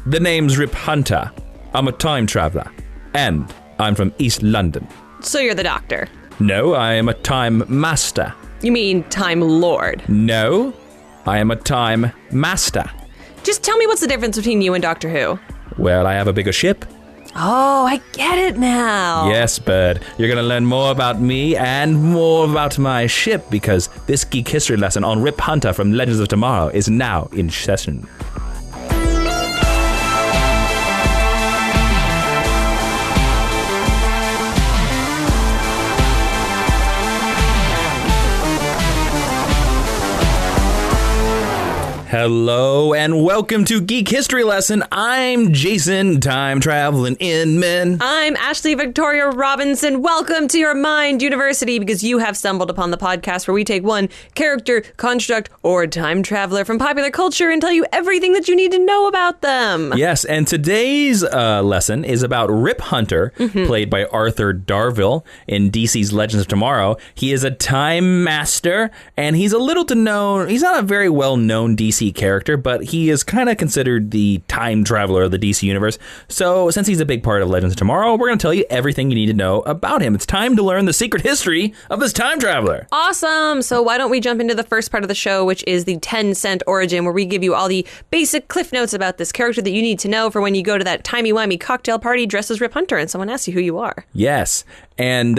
The name's Rip Hunter. I'm a time traveler. And I'm from East London. So you're the Doctor? No, I am a time master. You mean Time Lord? No, I am a time master. Just tell me what's the difference between you and Doctor Who? Well, I have a bigger ship. Oh, I get it now. Yes, Bird. You're going to learn more about me and more about my ship because this geek history lesson on Rip Hunter from Legends of Tomorrow is now in session. Hello and welcome to Geek History Lesson. I'm Jason, time traveling Inman. I'm Ashley Victoria Robinson. Welcome to your Mind University, because you have stumbled upon the podcast where we take one character, construct, or time traveler from popular culture and tell you everything that you need to know about them. Yes, and today's lesson is about Rip Hunter, played by Arthur Darvill in DC's Legends of Tomorrow. He is a time master, and he's a little to known. He's not a very well-known DC character, but he is kind of considered the time traveler of the DC universe. So since he's a big part of Legends of Tomorrow, we're going to tell you everything you need to know about him. It's time to learn the secret history of this time traveler. Awesome. So why don't we jump into the first part of the show, which is the 10-cent origin, where we give you all the basic cliff notes about this character that you need to know for when you go to that timey-wimey cocktail party dressed as Rip Hunter and someone asks you who you are. Yes. And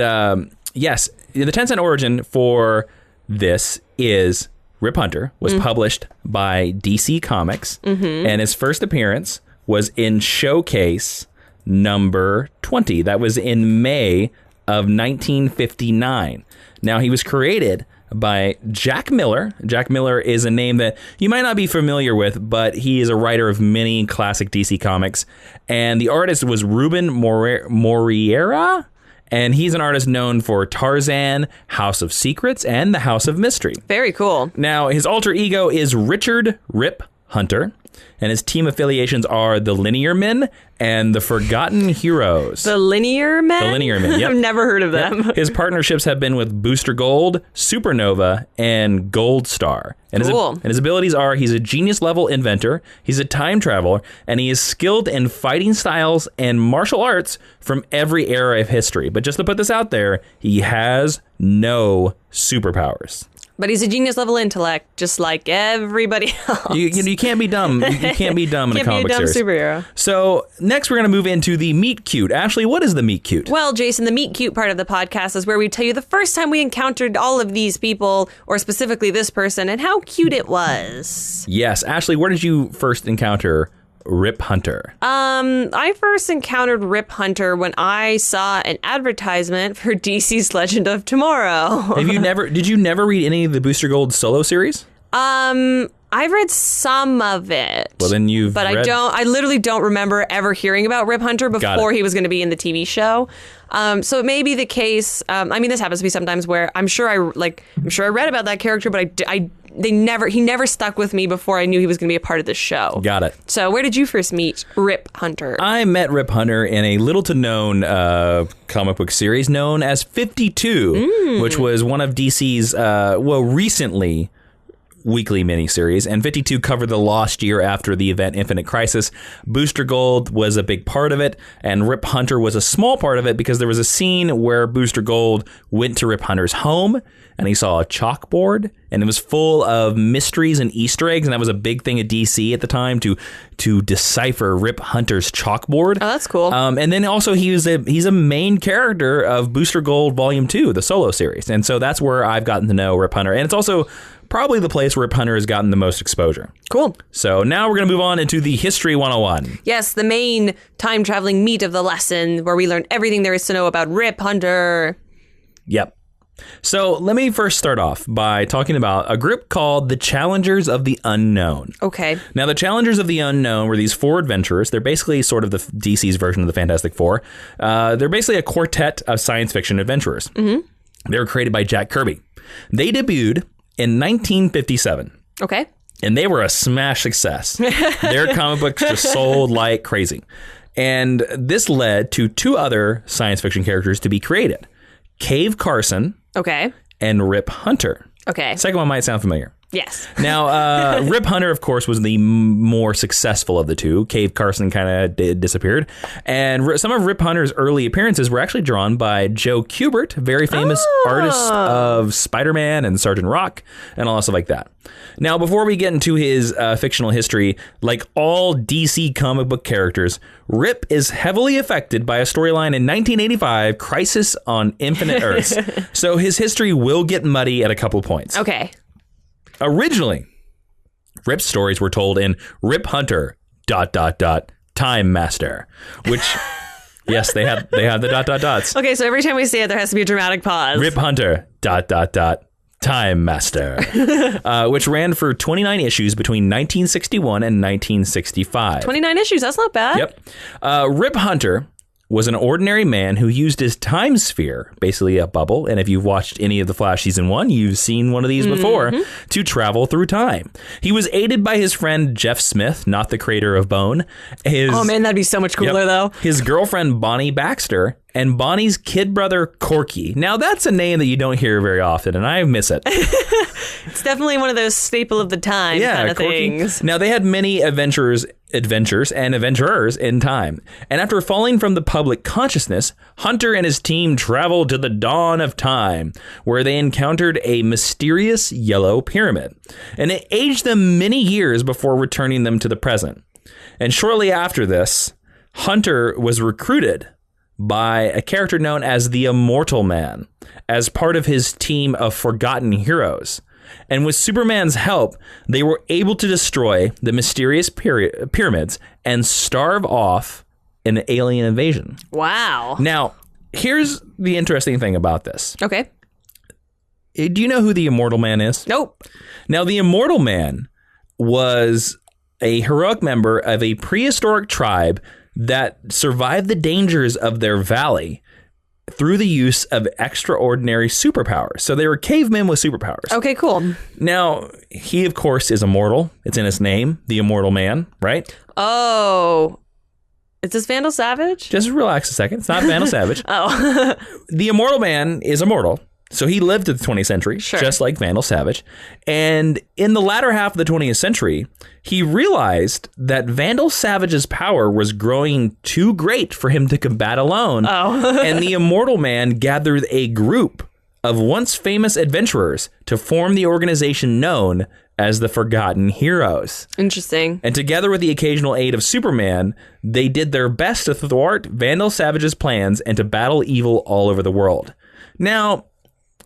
yes, the 10-cent origin for this is Rip Hunter was published by DC Comics, and his first appearance was in Showcase number 20. That was in May of 1959. Now, he was created by Jack Miller. Jack Miller is a name that you might not be familiar with, but he is a writer of many classic DC comics. And the artist was Ruben Moriera. And he's an artist known for Tarzan, House of Secrets, and the House of Mystery. Very cool. Now, his alter ego is Richard Rip Hunter, and his team affiliations are the Linear Men and the Forgotten Heroes. The Linear Men? The Linear Men, yep. I've never heard of them. Yep. His partnerships have been with Booster Gold, Supernova, and Gold Star. And cool. His abilities are he's a genius-level inventor, he's a time traveler, and he is skilled in fighting styles and martial arts from every era of history. But just to put this out there, he has no superpowers. But he's a genius-level intellect, just like everybody else. You can't be dumb. You can't be dumb in a comic book series. Can't be a dumb superhero. So next we're going to move into the meet cute. Ashley, what is the meet cute? Well, Jason, the meet cute part of the podcast is where we tell you the first time we encountered all of these people, or specifically this person, and how cute it was. Yes. Ashley, where did you first encounter Rip Hunter? I first encountered Rip Hunter when I saw an advertisement for DC's Legend of Tomorrow. Did you never read any of the Booster Gold solo series? I've read some of it. Well, then I literally don't remember ever hearing about Rip Hunter before he was going to be in the TV show. So it may be the case. This happens to me sometimes where I'm sure I read about that character, but he never stuck with me before I knew he was going to be a part of the show. Got it. So where did you first meet Rip Hunter? I met Rip Hunter in a little to known comic book series known as 52, which was one of DC's recently weekly miniseries, and 52 covered the lost year after the event Infinite Crisis. Booster Gold was a big part of it, and Rip Hunter was a small part of it because there was a scene where Booster Gold went to Rip Hunter's home and he saw a chalkboard, and it was full of mysteries and Easter eggs, and that was a big thing at DC at the time to decipher Rip Hunter's chalkboard. Oh, that's cool. And then also he's a main character of Booster Gold Volume 2, the solo series, and so that's where I've gotten to know Rip Hunter, and it's also probably the place where Rip Hunter has gotten the most exposure. Cool. So now we're going to move on into the History 101. Yes, the main time-traveling meat of the lesson, where we learn everything there is to know about Rip Hunter. Yep. So let me first start off by talking about a group called the Challengers of the Unknown. Okay. Now, the Challengers of the Unknown were these four adventurers. They're basically sort of the DC's version of the Fantastic Four. They're basically a quartet of science fiction adventurers. Mm-hmm. They were created by Jack Kirby. They debuted in 1957. Okay. And they were a smash success. Their comic books just sold like crazy. And this led to two other science fiction characters to be created. Cave Carson. Okay. And Rip Hunter. Okay. Second one might sound familiar. Yes. Now, Rip Hunter, of course, was the more successful of the two. Cave Carson kind of disappeared. And some of Rip Hunter's early appearances were actually drawn by Joe Kubert, very famous artist of Spider-Man and Sergeant Rock and all that stuff like that. Now, before we get into his fictional history, like all DC comic book characters, Rip is heavily affected by a storyline in 1985, Crisis on Infinite Earths. So his history will get muddy at a couple points. Okay. Originally, Rip's stories were told in Rip Hunter ... Time Master, which yes, they have the ... dots. Okay, so every time we say it, there has to be a dramatic pause. Rip Hunter ... Time Master, which ran for 29 issues between 1961 and 1965. 29 issues, that's not bad. Yep. Rip Hunter was an ordinary man who used his time sphere, basically a bubble, and if you've watched any of the Flash season 1, you've seen one of these before, to travel through time. He was aided by his friend Jeff Smith, not the creator of Bone. Oh man, that'd be so much cooler though. His girlfriend Bonnie Baxter, and Bonnie's kid brother Corky. Now that's a name that you don't hear very often, and I miss it. It's definitely one of those staple of the time kind of Corky. things. Now they had many adventures and adventurers in time. And after falling from the public consciousness, Hunter and his team traveled to the dawn of time, where they encountered a mysterious yellow pyramid. And it aged them many years before returning them to the present. And shortly after this, Hunter was recruited by a character known as the Immortal Man as part of his team of forgotten heroes. And with Superman's help, they were able to destroy the mysterious pyramids and starve off an alien invasion. Wow. Now, here's the interesting thing about this. Okay. Do you know who the Immortal Man is? Nope. Now, the Immortal Man was a heroic member of a prehistoric tribe that survived the dangers of their valley through the use of extraordinary superpowers. So they were cavemen with superpowers. Okay, cool. Now, he, of course, is immortal. It's in his name, the Immortal Man, right? Oh. Is this Vandal Savage? Just relax a second. It's not Vandal Savage. Oh. The Immortal Man is immortal. So he lived to the 20th century, just like Vandal Savage. And in the latter half of the 20th century, he realized that Vandal Savage's power was growing too great for him to combat alone. Oh. And the Immortal Man gathered a group of once famous adventurers to form the organization known as the Forgotten Heroes. Interesting. And together with the occasional aid of Superman, they did their best to thwart Vandal Savage's plans and to battle evil all over the world. Now,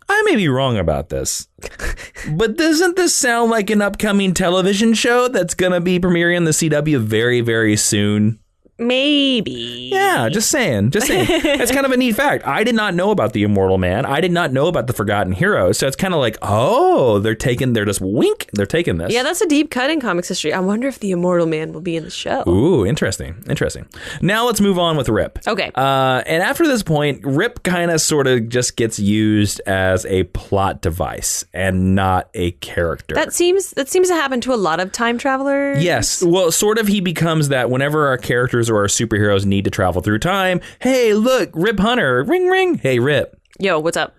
I may be wrong about this, but doesn't this sound like an upcoming television show that's going to be premiering on the CW very, very soon? Maybe. Yeah, just saying. It's kind of a neat fact. I did not know about the Immortal Man. I did not know about the Forgotten Heroes. So it's kind of like, oh, they're taking this. Yeah, that's a deep cut in comics history. I wonder if the Immortal Man will be in the show. Ooh, interesting. Now let's move on with Rip. Okay. And after this point, Rip kind of sort of just gets used as a plot device and not a character. That seems to happen to a lot of time travelers. Yes. Well, sort of he becomes that whenever our characters or our superheroes need to travel through time. Hey, look, Rip Hunter. Ring, ring. Hey, Rip. Yo, what's up?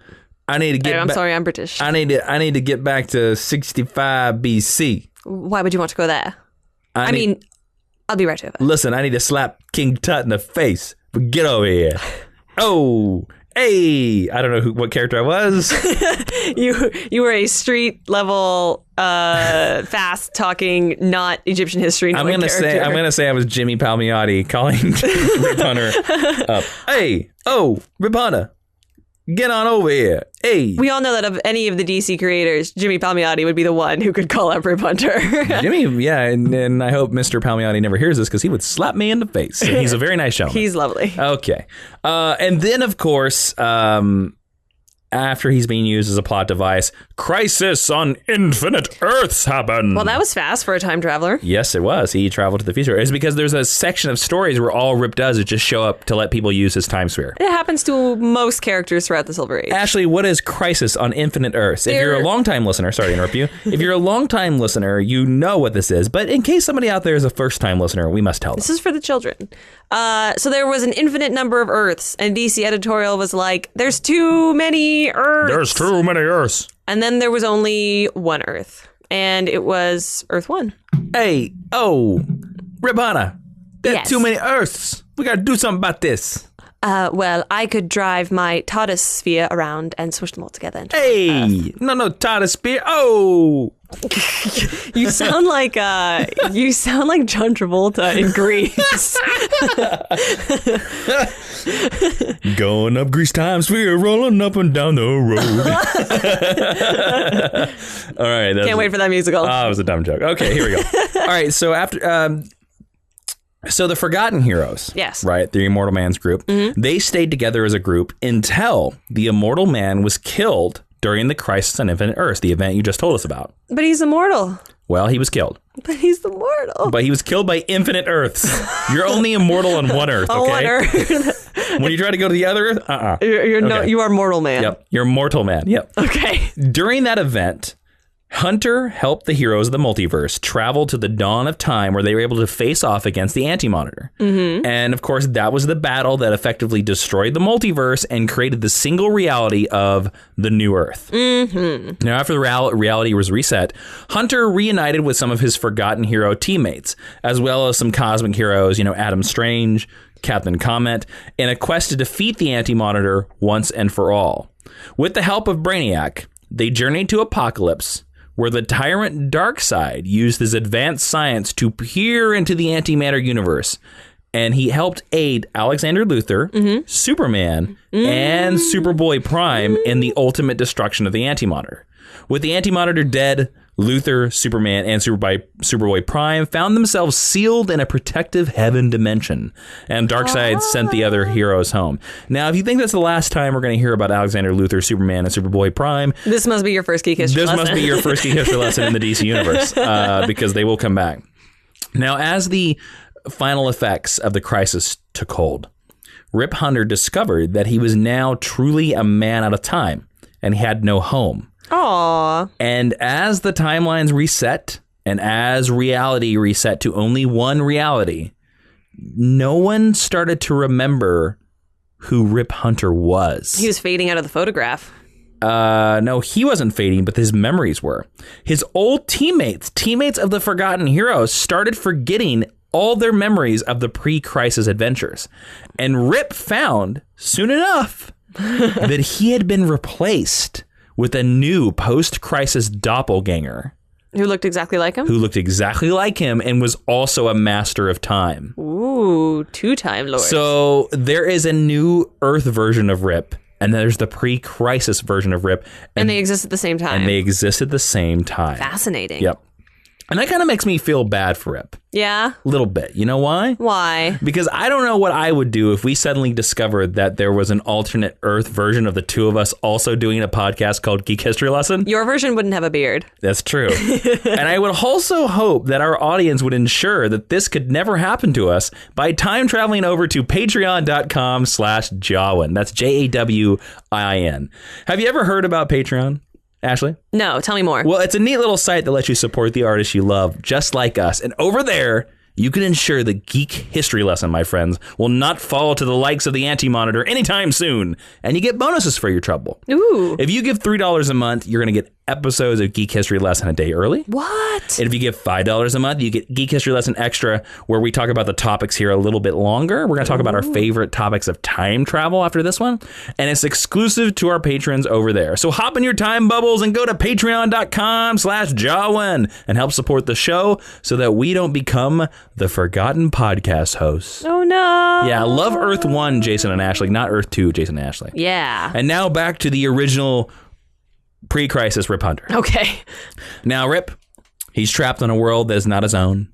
I need to get I'm sorry, I'm British. I need to get back to 65 BC. Why would you want to go there? I mean, I'll be right over. Listen, I need to slap King Tut in the face. But get over here. Oh, hey. I don't know what character I was. You were a street level, fast talking, not Egyptian history. I'm gonna say I was Jimmy Palmiotti calling Rip Hunter up. Hey, oh, Rip Hunter. Get on over here. Hey. We all know that of any of the DC creators, Jimmy Palmiotti would be the one who could call up Rip Hunter. Jimmy, yeah, and I hope Mr. Palmiotti never hears this because he would slap me in the face. He's a very nice gentleman. He's lovely. Okay. And then, of course, after he's being used as a plot device, Crisis on Infinite Earths happened. Well, that was fast for a time traveler. Yes, it was. He traveled to the future. It's because there's a section of stories where all Rip does is just show up to let people use his time sphere. It happens to most characters throughout the Silver Age. Ashley, what is Crisis on Infinite Earths? If you're a longtime listener, sorry to interrupt you. If you're a longtime listener, you know what this is. But in case somebody out there is a first-time listener, we must tell them. This is for the children. So there was an infinite number of Earths, and DC editorial was like, there's too many Earths. There's too many Earths. And then there was only one Earth. And it was Earth 1. Hey, Rip Hunter, there's too many Earths. We got to do something about this. Well, I could drive my TARDIS sphere around and swish them all together. No, TARDIS sphere. Oh, you sound like John Travolta in Grease. Going up Grease time sphere, rolling up and down the road. All right, can't wait for that musical. Oh, it was a dumb joke. Okay, here we go. All right, so after. So the Forgotten Heroes, yes, right, the Immortal Man's group, they stayed together as a group until the Immortal Man was killed during the Crisis on Infinite Earths, the event you just told us about. But he's immortal. Well, he was killed. But he's immortal. But he was killed by infinite Earths. You're only immortal on one Earth, okay? On one Earth. When you try to go to the other Earth, you are mortal man. Yep, you're mortal man, yep. Okay. During that event, Hunter helped the heroes of the multiverse travel to the dawn of time where they were able to face off against the Anti-Monitor. And of course, that was the battle that effectively destroyed the multiverse and created the single reality of the new Earth. Now, after the reality was reset, Hunter reunited with some of his Forgotten Hero teammates, as well as some cosmic heroes, Adam Strange, Captain Comet, in a quest to defeat the Anti-Monitor once and for all. With the help of Brainiac, they journeyed to Apokolips, where the tyrant Darkseid used his advanced science to peer into the antimatter universe. And he helped aid Alexander Luthor, Superman, and Superboy Prime in the ultimate destruction of the Anti-Monitor. With the Anti-Monitor dead, Luthor, Superman, and Superboy Prime found themselves sealed in a protective heaven dimension, and Darkseid sent the other heroes home. Now, if you think that's the last time we're going to hear about Alexander Luthor, Superman, and Superboy Prime... This must be your first Geek History lesson. This must be your first Geek History lesson in the DC Universe, because they will come back. Now, as the final effects of the crisis took hold, Rip Hunter discovered that he was now truly a man out of time, and he had no home. Aww. And as the timelines reset, and as reality reset to only one reality, no one started to remember who Rip Hunter was. He was fading out of the photograph. No, he wasn't fading, but his memories were. His old teammates of the Forgotten Heroes, started forgetting all their memories of the pre-crisis adventures. And Rip found, soon enough, that he had been replaced with a new post-crisis doppelganger. Who looked exactly like him? Who looked exactly like him and was also a master of time. Ooh, 2 Time Lords. So there is a new Earth version of Rip, and there's the pre-crisis version of Rip. And they exist at the same time. Fascinating. Yep. And that kind of makes me feel bad for Rip. Yeah? A little bit. You know why? Why? Because I don't know what I would do if we suddenly discovered that there was an alternate Earth version of the two of us also doing a podcast called Geek History Lesson. Your version wouldn't have a beard. That's true. And I would also hope that our audience would ensure that this could never happen to us by time traveling over to patreon.com/Jawin. That's Jawin. Have you ever heard about Patreon, Ashley? No, tell me more. Well, it's a neat little site that lets you support the artists you love, just like us. And over there, you can ensure the Geek History Lesson, my friends, will not fall to the likes of the Anti-Monitor anytime soon. And you get bonuses for your trouble. Ooh. If you give $3 a month, you're going to get episodes of Geek History Lesson a day early. What? And if you give $5 a month, you get Geek History Lesson Extra, where we talk about the topics here a little bit longer. We're going to talk about our favorite topics of time travel after this one. And it's exclusive to our patrons over there. So hop in your time bubbles and go to patreon.com/Jawin and help support the show so that we don't become the forgotten podcast hosts. Oh, no. Yeah, love Earth 1, Jason and Ashley, not Earth 2, Jason and Ashley. Yeah. And now back to the original pre-crisis Rip Hunter. Okay. Now, Rip, he's trapped in a world that is not his own.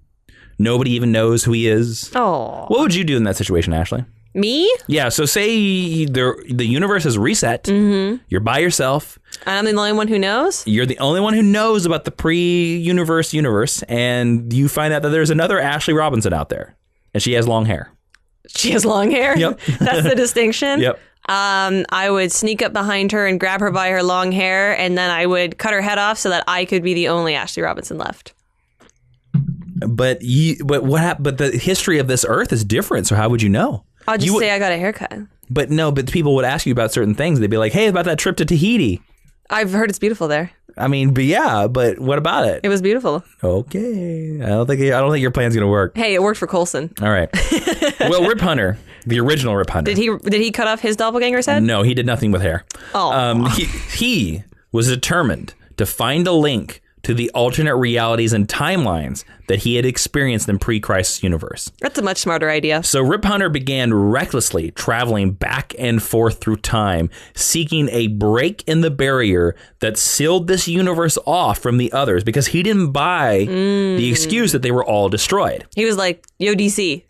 Nobody even knows who he is. Oh. What would you do in that situation, Ashley? Me? Yeah, so say the universe is reset. Mm-hmm. You're by yourself. And I'm the only one who knows? You're the only one who knows about the pre-universe universe, and you find out that there's another Ashley Robinson out there, and she has long hair. She has long hair? Yep. That's the distinction? Yep. I would sneak up behind her and grab her by her long hair, and then I would cut her head off so that I could be the only Ashley Robinson left. But what happened? But the history of this Earth is different. So how would you know? I'll just say I got a haircut. But people would ask you about certain things. They'd be like, "Hey, about that trip to Tahiti." I've heard it's beautiful there. I mean, but what about it? It was beautiful. Okay. I don't think your plan's going to work. Hey, it worked for Coulson. All right. Well, Rip Hunter, the original Rip Hunter. Did he cut off his doppelganger's head? No, he did nothing with hair. Oh. He was determined to find a link to the alternate realities and timelines that he had experienced in pre-Crisis universe. That's a much smarter idea. So Rip Hunter began recklessly traveling back and forth through time, seeking a break in the barrier that sealed this universe off from the others because he didn't buy the excuse that they were all destroyed. He was like, yo, DC.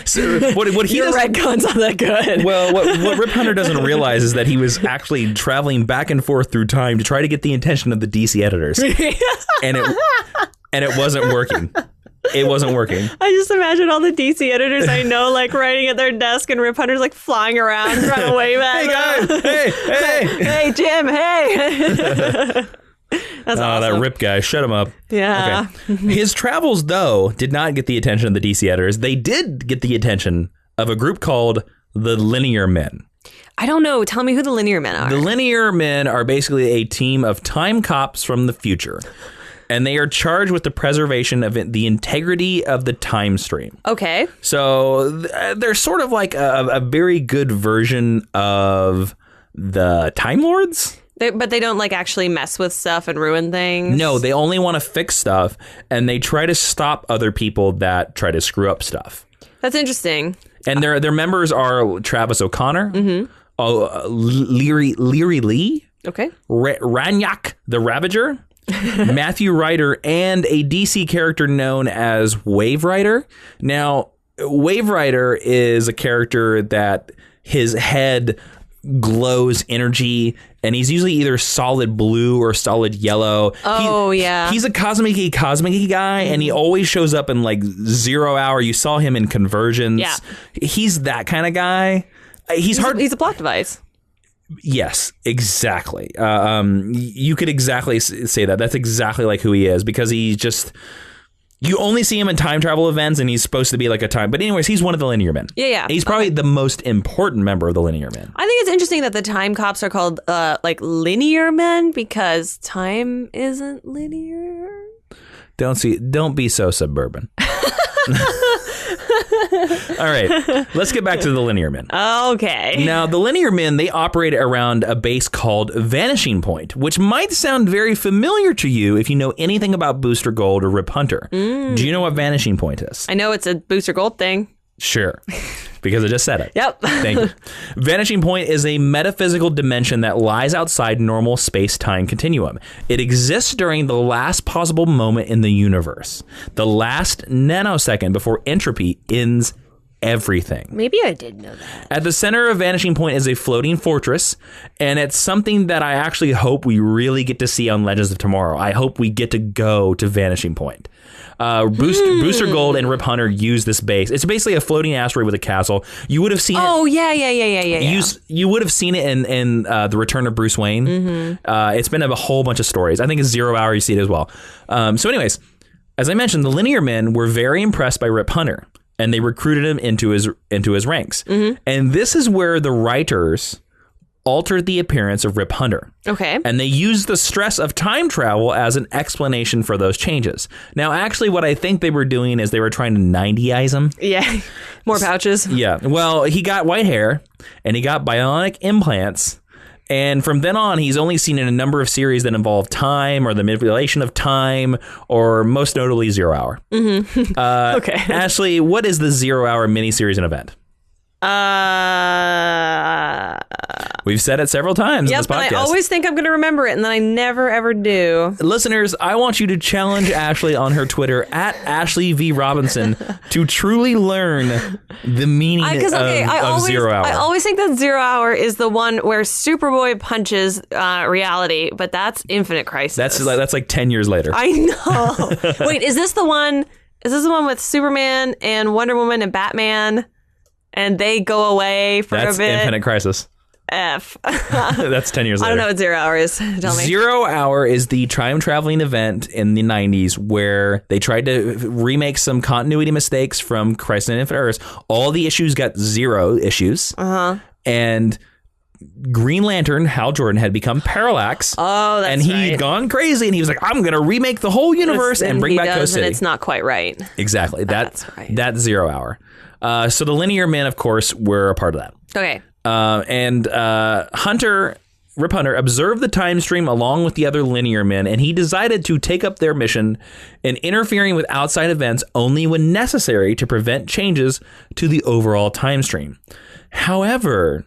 So what he Your retcon's not that good. Well, what Rip Hunter doesn't realize is that he was actually traveling back and forth through time to try to get the attention of the DC editors, and it wasn't working. It wasn't working. I just imagine all the DC editors I know, like writing at their desk, and Rip Hunter's like flying around, trying to wave at Hey guys! hey Jim! Hey. That's awesome. That Rip guy, shut him up. Yeah. Okay. His travels, though, did not get the attention of the DC editors. They did get the attention of a group called the Linear Men. I don't know. Tell me who the Linear Men are. The Linear Men are basically a team of time cops from the future, and they are charged with the preservation of the integrity of the time stream. Okay. So they're sort of like a very good version of the Time Lords. But they don't like actually mess with stuff and ruin things. No, they only want to fix stuff, and they try to stop other people that try to screw up stuff. That's interesting. And their members are Travis O'Connor, Leary Lee, okay, Ranyak the Ravager, Matthew Ryder, and a DC character known as Wave Rider. Now, Wave Rider is a character that his head glows energy, and he's usually either solid blue or solid yellow. He's a cosmic guy, and he always shows up in like 0 hour. You saw him in Convergence. Yeah. He's that kind of guy. He's a plot device. Yes, exactly. You could exactly say that. That's exactly like who he is, because he just... You only see him in time travel events, and he's supposed to be like a time. But anyways, he's one of the Linear Men. Yeah. He's probably the most important member of the Linear Men. I think it's interesting that the time cops are called like Linear Men because time isn't linear. Don't be so suburban. All right, let's get back to the Linear Men. Okay. Now, the Linear Men, they operate around a base called Vanishing Point, which might sound very familiar to you if you know anything about Booster Gold or Rip Hunter. Do you know what Vanishing Point is? I know it's a Booster Gold thing. Sure, because I just said it. Yep. Thank you. Vanishing Point is a metaphysical dimension that lies outside normal space-time continuum. It exists during the last possible moment in the universe, the last nanosecond before entropy ends everything. Maybe I did know that. At the center of Vanishing Point is a floating fortress, and it's something that I actually hope we really get to see on Legends of Tomorrow. I hope we get to go to Vanishing Point. Booster Gold and Rip Hunter use this base. It's basically a floating asteroid with a castle. You would have seen it. Oh, yeah. You would have seen it in The Return of Bruce Wayne. It's been a whole bunch of stories. I think it's 0 hour. You see it as well. So anyways, as I mentioned, the Linear Men were very impressed by Rip Hunter, and they recruited him into his ranks. And this is where the writers altered the appearance of Rip Hunter. Okay. And they used the stress of time travel as an explanation for those changes. Now, actually, what I think they were doing is they were trying to 90-ize him. Yeah. More pouches. Yeah. Well, he got white hair, and he got bionic implants. And from then on, he's only seen in a number of series that involve time or the manipulation of time, or most notably 0 hour. Okay. Ashley, what is the 0 hour miniseries and event? We've said it several times in this podcast. But I always think I'm going to remember it, and then I never, ever do. Listeners, I want you to challenge Ashley on her Twitter, @AshleyV.Robinson, to truly learn the meaning of 0 hour. I always think that 0 hour is the one where Superboy punches reality, but that's Infinite Crisis. That's like 10 years later. I know. Wait, is this the one with Superman and Wonder Woman and Batman? And they go away for a bit. That's Infinite Crisis. F. That's 10 years later. I don't know what 0 hour is. Tell me. 0 hour is the time traveling event in the 90s where they tried to remake some continuity mistakes from Crisis on Infinite Earths. All the issues got 0 issues. And Green Lantern, Hal Jordan, had become Parallax. Oh, that's right. And he'd gone crazy, and he was like, I'm going to remake the whole universe and bring back Coast City. And it's not quite right. Exactly. That's right. That's 0 Hour. So the Linear Men, of course, were a part of that. Okay. And Rip Hunter observed the time stream along with the other Linear Men, and he decided to take up their mission in interfering with outside events only when necessary to prevent changes to the overall time stream. However,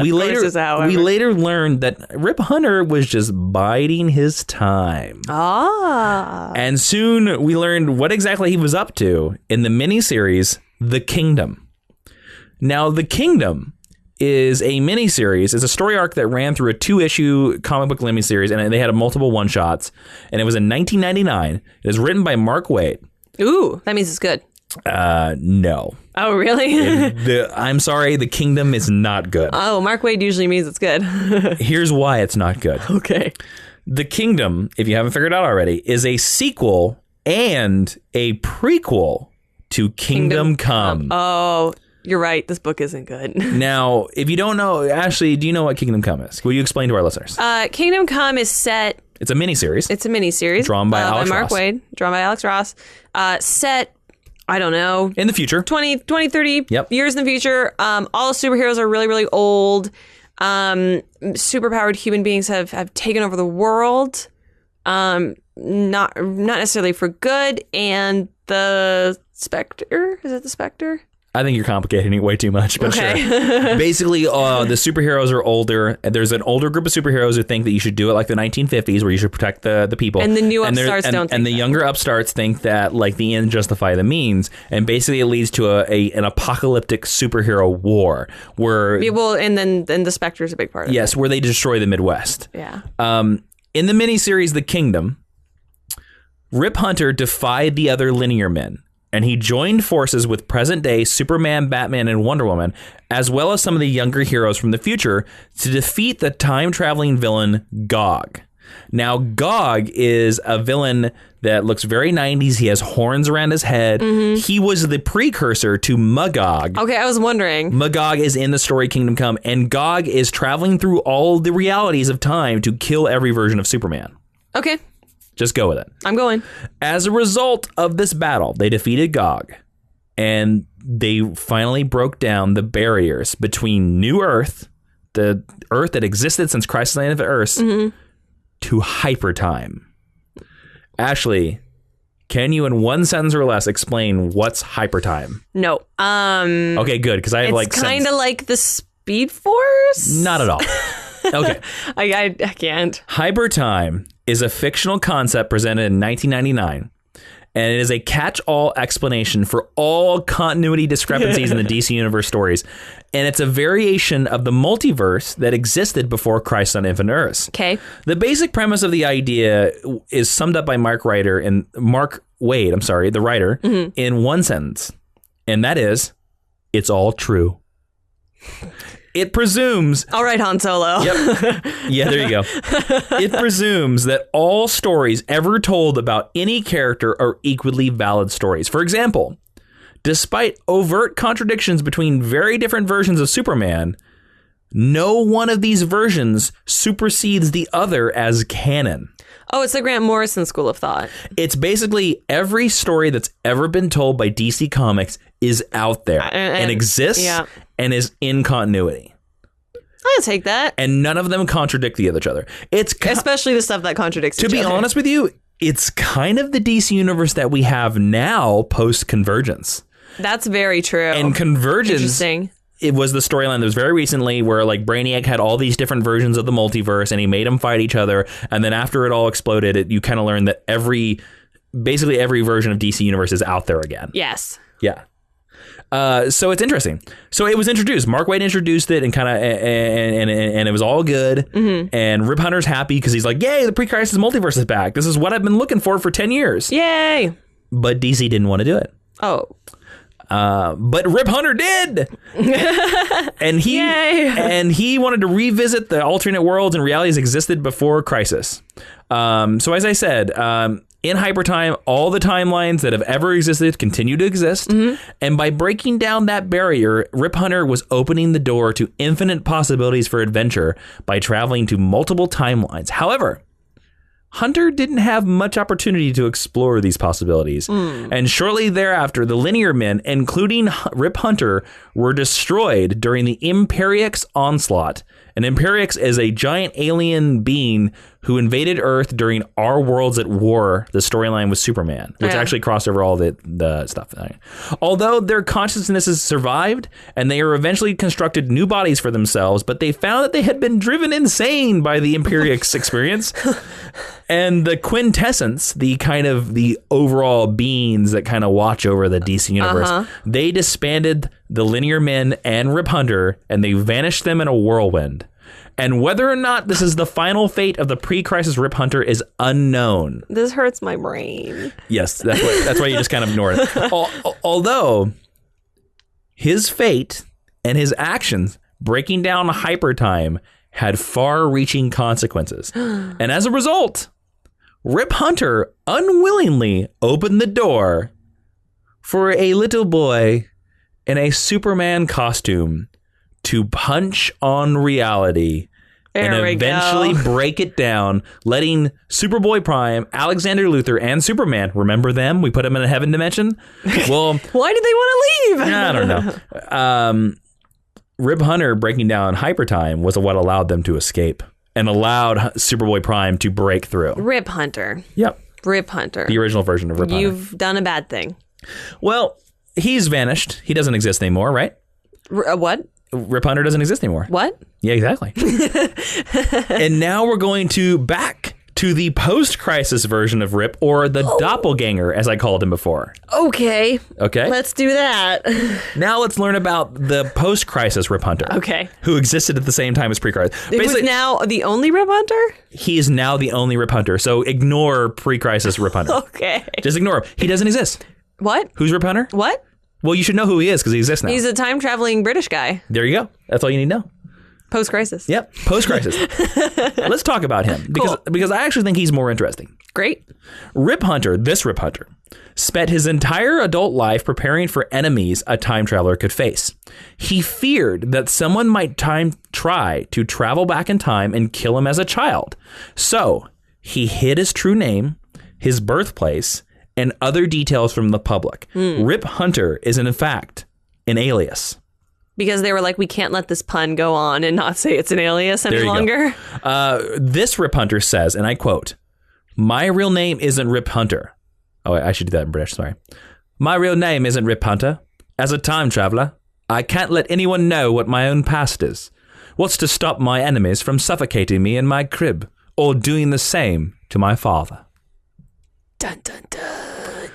we later learned that Rip Hunter was just biding his time. And soon we learned what exactly he was up to in the miniseries The Kingdom. Now, The Kingdom is a miniseries. It's a story arc that ran through a 2-issue comic book miniseries, and they had multiple one-shots, and it was in 1999. It was written by Mark Waid. Ooh, that means it's good. No. Oh, really? I'm sorry, The Kingdom is not good. Oh, Mark Waid usually means it's good. Here's why it's not good. Okay. The Kingdom, if you haven't figured it out already, is a sequel and a prequel to Kingdom Come. Oh, you're right. This book isn't good. Now, if you don't know, Ashley, do you know what Kingdom Come is? Will you explain to our listeners? Kingdom Come is set... It's a miniseries. It's a miniseries. Drawn by Alex Mark Ross. Waid. Drawn by Alex Ross. Set... I don't know. In the future. 20, 30 Yep. years in the future. All superheroes are really, really old. Superpowered human beings have taken over the world. Not necessarily for good. And the Spectre, is it the Spectre? I think you're complicating it way too much, but okay. Sure. Basically, the superheroes are older. There's an older group of superheroes who think that you should do it like the 1950s, where you should protect the people. And the new upstarts don't think And the younger upstarts think that like the ends justify the means. And basically, it leads to an apocalyptic superhero war where... Yeah, well, and then the Spectre is a big part of it. Yes, where they destroy the Midwest. Yeah. In the miniseries The Kingdom, Rip Hunter defied the other Linear Men, and he joined forces with present-day Superman, Batman, and Wonder Woman, as well as some of the younger heroes from the future, to defeat the time-traveling villain Gog. Now, Gog is a villain that looks very 90s. He has horns around his head. Mm-hmm. He was the precursor to Magog. Okay, I was wondering. Magog is in the story Kingdom Come, and Gog is traveling through all the realities of time to kill every version of Superman. Okay. Just go with it. I'm going. As a result of this battle, they defeated Gog, and they finally broke down the barriers between New Earth, the Earth that existed since Crisis on Infinite Earths, mm-hmm. to Hypertime. Ashley, can you in one sentence or less explain what's Hypertime? No. Okay, good, because I have it's kind of like the Speed Force? Not at all. Okay. I can't. Hypertime is a fictional concept presented in 1999, and it is a catch-all explanation for all continuity discrepancies in the DC Universe stories, and it's a variation of the multiverse that existed before Crisis on Infinite Earths. Okay. The basic premise of the idea is summed up by Mark Waid, the writer, mm-hmm. in one sentence, and that is, it's all true. It presumes... All right, Han Solo. Yep. Yeah, there you go. It presumes that all stories ever told about any character are equally valid stories. For example, despite overt contradictions between very different versions of Superman, no one of these versions supersedes the other as canon. Oh, it's the Grant Morrison school of thought. It's basically every story that's ever been told by DC Comics is out there and exists and is in continuity. I'll take that. And none of them contradict each other. Especially the stuff that contradicts each other. To be honest with you, it's kind of the DC Universe that we have now post-Convergence. That's very true. And Convergence... Interesting. It was the storyline that was very recently where like Brainiac had all these different versions of the multiverse and he made them fight each other. And then after it all exploded, you kind of learned that basically every version of DC Universe is out there again. Yes. Yeah. So it's interesting. So it was introduced. Mark Waid introduced it and and it was all good. Mm-hmm. And Rip Hunter's happy because he's like, yay, the pre-crisis multiverse is back. This is what I've been looking for 10 years. Yay. But DC didn't want to do it. Oh. But Rip Hunter did, and he wanted to revisit the alternate worlds and realities existed before Crisis. So as I said, In Hypertime, all the timelines that have ever existed continue to exist. And by breaking down that barrier, Rip Hunter was opening the door to infinite possibilities for adventure by traveling to multiple timelines. However, Hunter didn't have much opportunity to explore these possibilities. And shortly thereafter, the Linear Men, including Rip Hunter, were destroyed during the Imperiex onslaught. And Imperiex is a giant alien being who invaded Earth during Our Worlds at War, the storyline with Superman, which actually crossed over all the stuff. Although their consciousnesses survived, and they are eventually constructed new bodies for themselves, but they found that they had been driven insane by the Imperiex experience. And the quintessence, the overall beings that kind of watch over the DC universe, they disbanded the Linear Men and Rip Hunter, and they vanished them in a whirlwind. And whether or not this is the final fate of the pre-crisis Rip Hunter is unknown. This hurts my brain. Yes, that's why you just kind of ignored it. Although his fate and his actions breaking down Hypertime had far-reaching consequences. And as a result, Rip Hunter unwillingly opened the door for a little boy in a Superman costume to punch on reality and eventually break it down, letting Superboy Prime, Alexander Luthor, and Superman, remember them? We put them in a heaven dimension? Well, why did they want to leave? I don't know. Rip Hunter breaking down Hypertime was what allowed them to escape and allowed Superboy Prime to break through. Rip Hunter. Yep. Rip Hunter. The original version of Rip Hunter. You've done a bad thing. Well, he's vanished. He doesn't exist anymore, right? What? Rip Hunter doesn't exist anymore. What? Yeah, exactly. And now we're going back to the post-crisis version of Rip, or the doppelganger, as I called him before. Okay. Okay. Let's do that. Now let's learn about the post-crisis Rip Hunter. Okay. Who existed at the same time as pre-crisis. Who's now the only Rip Hunter? He is now the only Rip Hunter. So ignore pre-crisis Rip Hunter. Okay. Just ignore him. He doesn't exist. What? Who's Rip Hunter? What? Well, you should know who he is because he exists now. He's a time-traveling British guy. There you go. That's all you need to know. Post-crisis. Yep, post-crisis. Let's talk about him because I actually think he's more interesting. Great. Rip Hunter, spent his entire adult life preparing for enemies a time traveler could face. He feared that someone might try to travel back in time and kill him as a child. So he hid his true name, his birthplace, and other details from the public. Rip Hunter is in fact an alias. Because they were like, we can't let this pun go on and not say it's an alias any longer. This Rip Hunter says, and I quote, "My real name isn't Rip Hunter." Oh, I should do that in British, sorry. "My real name isn't Rip Hunter. As a time traveler, I can't let anyone know what my own past is. What's to stop my enemies from suffocating me in my crib or doing the same to my father?" Dun, dun, dun.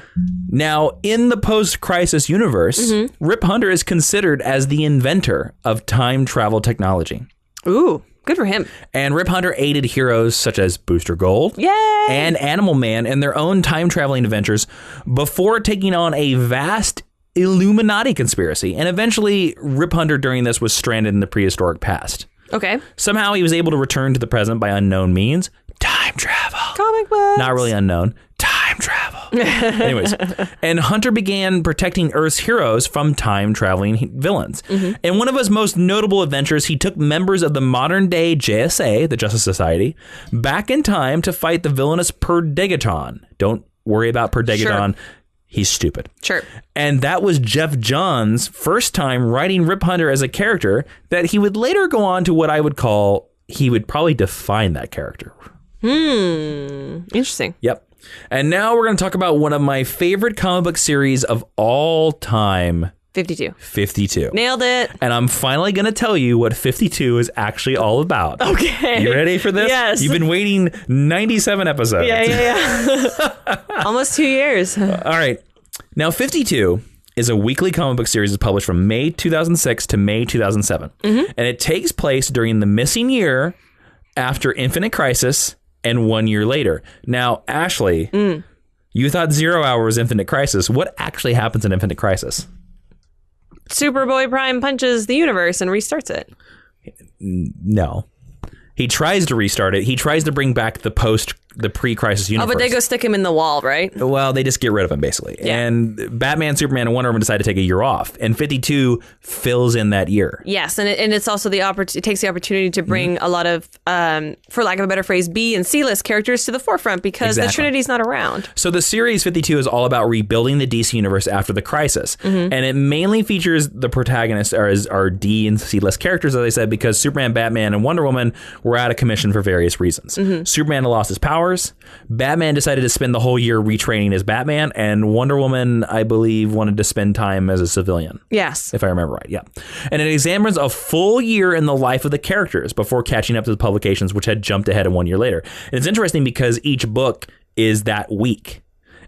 Now, in the post-crisis universe, Rip Hunter is considered as the inventor of time travel technology. Ooh, good for him. And Rip Hunter aided heroes such as Booster Gold and Animal Man in their own time-traveling adventures before taking on a vast Illuminati conspiracy. And eventually, Rip Hunter during this was stranded in the prehistoric past. Okay. Somehow he was able to return to the present by unknown means. Time travel. Comic books. Not really unknown. Time travel. Anyways, and Hunter began protecting Earth's heroes from time-traveling villains. In one of his most notable adventures, he took members of the modern-day JSA, the Justice Society, back in time to fight the villainous Perdigaton. Don't worry about Perdigaton. Sure. He's stupid. Sure. And that was Jeff Johns' first time writing Rip Hunter as a character that he would later go on to what I would call, he would probably define that character. Interesting. Yep. And now we're going to talk about one of my favorite comic book series of all time. 52. Nailed it. And I'm finally going to tell you what 52 is actually all about. Okay. You ready for this? Yes. You've been waiting 97 episodes. Yeah. Almost 2 years. All right. Now, 52 is a weekly comic book series published from May 2006 to May 2007. And it takes place during the missing year after Infinite Crisis and 1 year later. Now, Ashley, you thought 0 Hour was Infinite Crisis. What actually happens in Infinite Crisis? Superboy Prime punches the universe and restarts it. No. He tries to restart it. He tries to bring back the post the pre-Crisis universe. Oh, but they go stick him in the wall, right? Well, they just get rid of him, basically. Yeah. And Batman, Superman, and Wonder Woman decide to take a year off. And 52 fills in that year. Yes, and it's also it takes the opportunity to bring a lot of, for lack of a better phrase, B and C-list characters to the forefront because the Trinity's not around. So the series 52 is all about rebuilding the DC universe after the Crisis. And it mainly features the protagonists are D and C-list characters, as I said, because Superman, Batman, and Wonder Woman were out of commission for various reasons. Superman lost his powers. Batman decided to spend the whole year retraining as Batman, and Wonder Woman, I believe, wanted to spend time as a civilian. Yes. If I remember right, yeah. And it examines a full year in the life of the characters before catching up to the publications, which had jumped ahead of 1 year later. And it's interesting because each book is that week.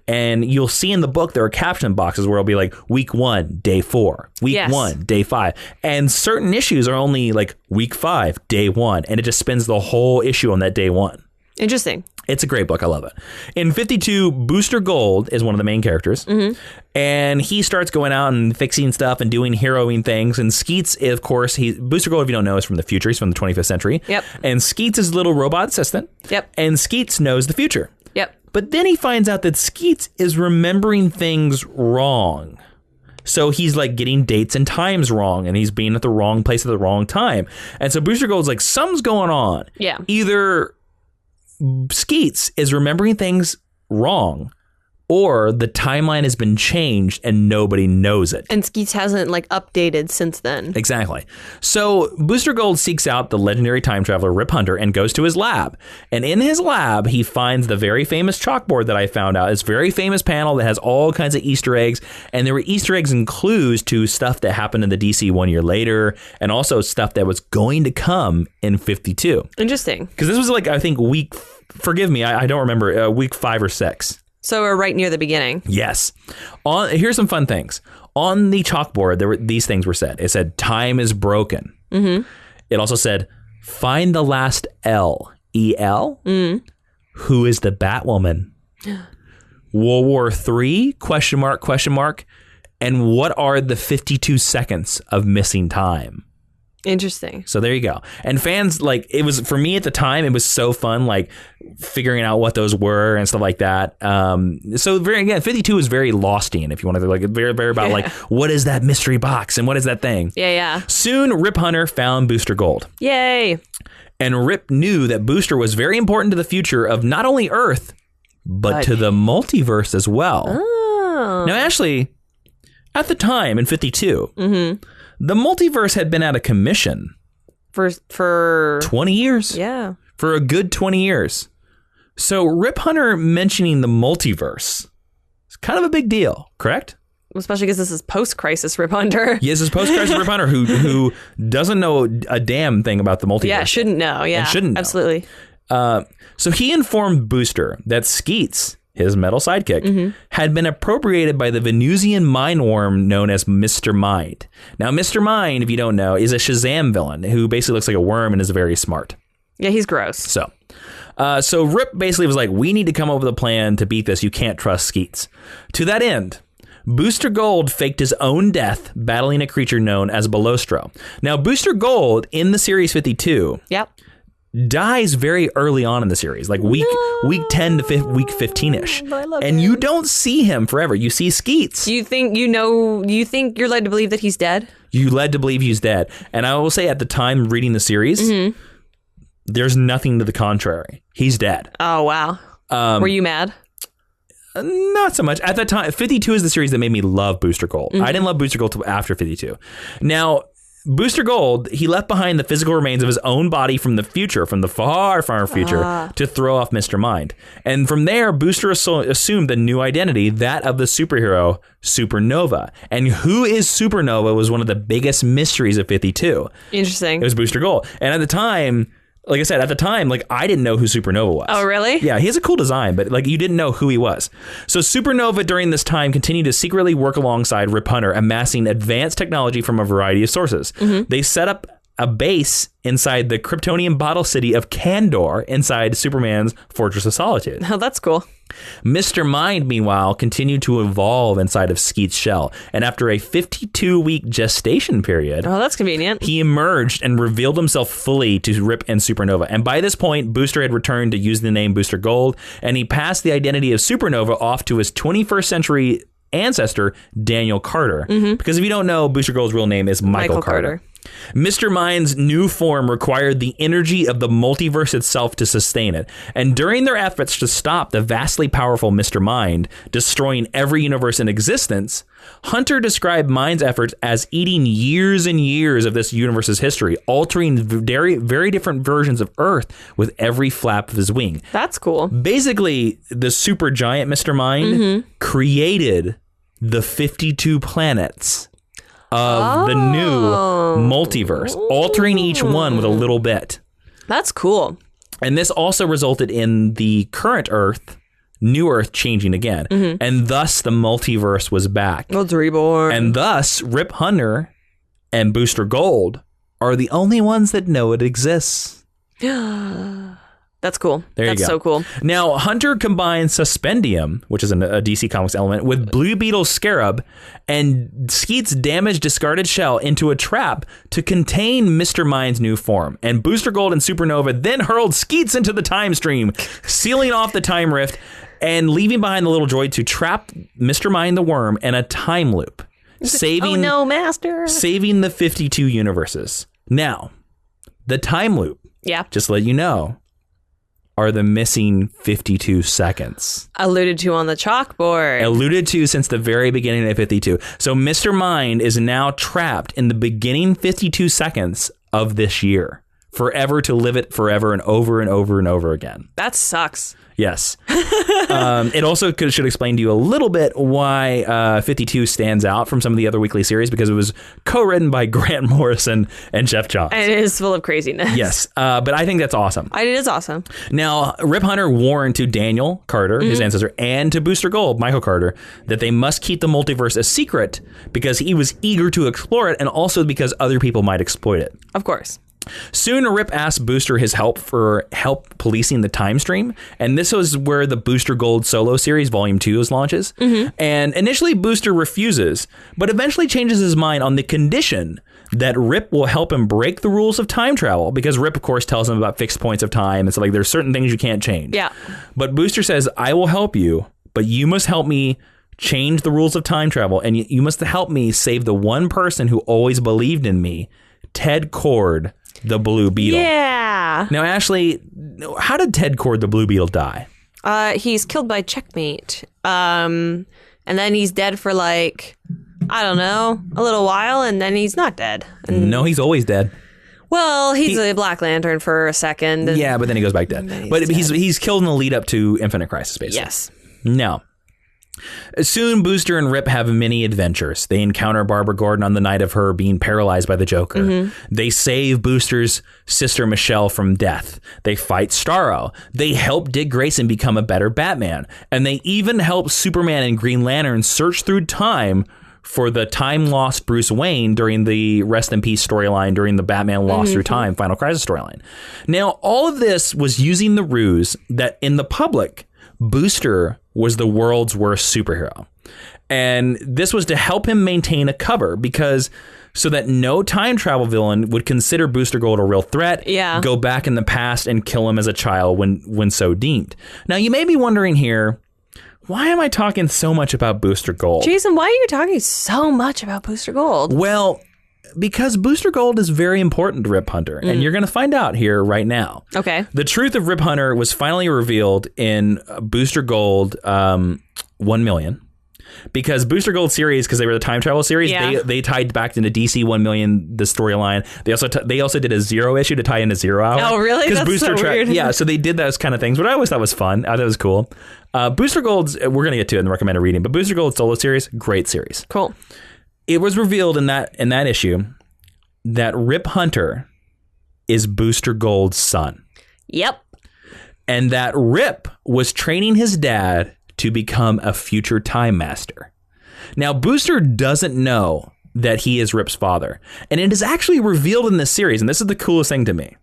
And you'll see in the book there are caption boxes where it'll be like week 1, day 4, week 1, day 5. And certain issues are only like week 5, day 1. And it just spends the whole issue on that day 1. Interesting. It's a great book. I love it. In 52, Booster Gold is one of the main characters. And he starts going out and fixing stuff and doing heroing things. And Skeets, of course, Booster Gold, if you don't know, is from the future. He's from the 25th century. Yep. And Skeets is a little robot assistant. Yep. And Skeets knows the future. Yep. But then he finds out that Skeets is remembering things wrong. So he's like getting dates and times wrong, and he's being at the wrong place at the wrong time. And so Booster Gold's like, something's going on. Yeah. Either Skeets is remembering things wrong, or the timeline has been changed and nobody knows it. And Skeets hasn't like updated since then. Exactly. So Booster Gold seeks out the legendary time traveler Rip Hunter and goes to his lab. And in his lab, he finds the very famous chalkboard that I found out. This very famous panel that has all kinds of Easter eggs. And there were Easter eggs and clues to stuff that happened in the DC 1 year later, and also stuff that was going to come in 52. Interesting. Because this was like, I think, forgive me, I don't remember, week 5 or 6. So we're right near the beginning. Yes. Here's some fun things. On the chalkboard, these things were said. It said, time is broken. It also said, find the last L. E-L? Who is the Batwoman? World War III? Question mark, question mark. And what are the 52 seconds of missing time? Interesting. So there you go. And fans, like, it was, for me at the time, it was so fun, like, figuring out what those were and stuff like that. So, again, 52 is very Lostian, if you want to, like, very, very about, like, what is that mystery box and what is that thing? Yeah. Soon, Rip Hunter found Booster Gold. Yay. And Rip knew that Booster was very important to the future of not only Earth, but to the multiverse as well. Oh. Now, actually, at the time, in 52... the multiverse had been out of commission for 20 years. Yeah. For a good 20 years. So Rip Hunter mentioning the multiverse is kind of a big deal, correct? Especially because this is post-crisis Rip Hunter. Yes, this is post-crisis Rip Hunter who doesn't know a damn thing about the multiverse. Yeah, shouldn't know. Yeah, and shouldn't know. Absolutely. So he informed Booster that Skeets, his metal sidekick, had been appropriated by the Venusian mind worm known as Mr. Mind. Now, Mr. Mind, if you don't know, is a Shazam villain who basically looks like a worm and is very smart. Yeah, he's gross. So Rip basically was like, we need to come up with a plan to beat this. You can't trust Skeets. To that end, Booster Gold faked his own death battling a creature known as Balostro. Now, Booster Gold in the Series 52... Yep. dies very early on in the series, like week 10 to week 15-ish. And you don't see him forever. You see Skeets. You think you're led to believe that he's dead? You led to believe he's dead. And I will say at the time reading the series, there's nothing to the contrary. He's dead. Oh, wow. Were you mad? Not so much. At that time, 52 is the series that made me love Booster Gold. I didn't love Booster Gold till after 52. Now, Booster Gold, he left behind the physical remains of his own body from the future, from the far, far future, to throw off Mr. Mind. And from there, Booster assumed the new identity, that of the superhero Supernova. And who is Supernova was one of the biggest mysteries of 52. Interesting. It was Booster Gold. And at the time, like I said, like, I didn't know who Supernova was. Oh, really? Yeah, he has a cool design, but, like, you didn't know who he was. So Supernova, during this time, continued to secretly work alongside Rip Hunter, amassing advanced technology from a variety of sources. They set up a base inside the Kryptonian bottle city of Kandor inside Superman's Fortress of Solitude. Oh, that's cool. Mr. Mind, meanwhile, continued to evolve inside of Skeet's shell. And after a 52-week gestation period... Oh, that's convenient. He emerged and revealed himself fully to Rip and Supernova. And by this point, Booster had returned to use the name Booster Gold, and he passed the identity of Supernova off to his 21st century ancestor, Daniel Carter. Because if you don't know, Booster Gold's real name is Michael Carter. Mr. Mind's new form required the energy of the multiverse itself to sustain it. And during their efforts to stop the vastly powerful Mr. Mind, destroying every universe in existence, Hunter described Mind's efforts as eating years and years of this universe's history, altering very, very different versions of Earth with every flap of his wing. That's cool. Basically, the super giant Mr. Mind created the 52 planets of the new multiverse, altering each one with a little bit. That's cool. And this also resulted in the current Earth, new Earth, changing again. And thus the multiverse was back. It's reborn. And thus Rip Hunter and Booster Gold are the only ones that know it exists. That's cool. That's so cool. Now, Hunter combines Suspendium, which is a DC Comics element, with Blue Beetle's Scarab and Skeet's damaged, discarded shell into a trap to contain Mr. Mind's new form. And Booster Gold and Supernova then hurled Skeets into the time stream, sealing off the time rift and leaving behind the little droid to trap Mr. Mind the Worm in a time loop, saving the 52 universes. Now, the time loop, just to let you know, are the missing 52 seconds. Alluded to on the chalkboard. Alluded to since the very beginning of 52. So Mr. Mind is now trapped in the beginning 52 seconds of this year, forever to live it forever and over and over and over again. That sucks. Yes. It also should explain to you a little bit why 52 stands out from some of the other weekly series, because it was co-written by Grant Morrison and Jeff Johns. And it is full of craziness. Yes. But I think that's awesome. It is awesome. Now, Rip Hunter warned to Daniel Carter, his ancestor, and to Booster Gold, Michael Carter, that they must keep the multiverse a secret because he was eager to explore it, and also because other people might exploit it. Of course. Soon, Rip asked Booster his help policing the time stream, and this was where the Booster Gold solo series Volume 2 launches. And initially, Booster refuses, but eventually changes his mind on the condition that Rip will help him break the rules of time travel, because Rip, of course, tells him about fixed points of time, and so there's certain things you can't change. Yeah. But Booster says, I will help you, but you must help me change the rules of time travel, and you must help me save the one person who always believed in me, Ted Kord, the Blue Beetle. Yeah. Now, Ashley, how did Ted Kord, the Blue Beetle, die? He's killed by Checkmate. And then he's dead for a little while, and then he's not dead. No, he's always dead. Well, he's a Black Lantern for a second. Yeah, but then he goes back dead. But he's killed in the lead up to Infinite Crisis, basically. Yes. Now, soon, Booster and Rip have many adventures. They encounter Barbara Gordon on the night of her being paralyzed by the Joker. They save Booster's sister Michelle from death. They fight Starro. They help Dick Grayson become a better Batman. And they even help Superman and Green Lantern search through time for the time-lost Bruce Wayne during the Rest in Peace storyline, during the Batman Lost Through Time Final Crisis storyline. Now, all of this was using the ruse that in the public, Booster was the world's worst superhero. And this was to help him maintain a cover, because so that no time travel villain would consider Booster Gold a real threat, go back in the past and kill him as a child when so deemed. Now, you may be wondering here, why am I talking so much about Booster Gold? Jason, why are you talking so much about Booster Gold? Well, because Booster Gold is very important to Rip Hunter, and you're going to find out here right now. Okay. The truth of Rip Hunter was finally revealed in Booster Gold 1 million. Because Booster Gold series, because they were the time travel series, they tied back into DC 1 million, the storyline. They also did a Zero issue to tie into Zero Hour. Oh, really? That's Booster so weird. Yeah, so they did those kind of things, but I always thought was fun. I thought it was cool. Booster Gold's, we're going to get to it in the recommended reading, but Booster Gold solo series, great series. Cool. It was revealed in that issue that Rip Hunter is Booster Gold's son. Yep. And that Rip was training his dad to become a future Time Master. Now, Booster doesn't know that he is Rip's father. And it is actually revealed in this series, and this is the coolest thing to me.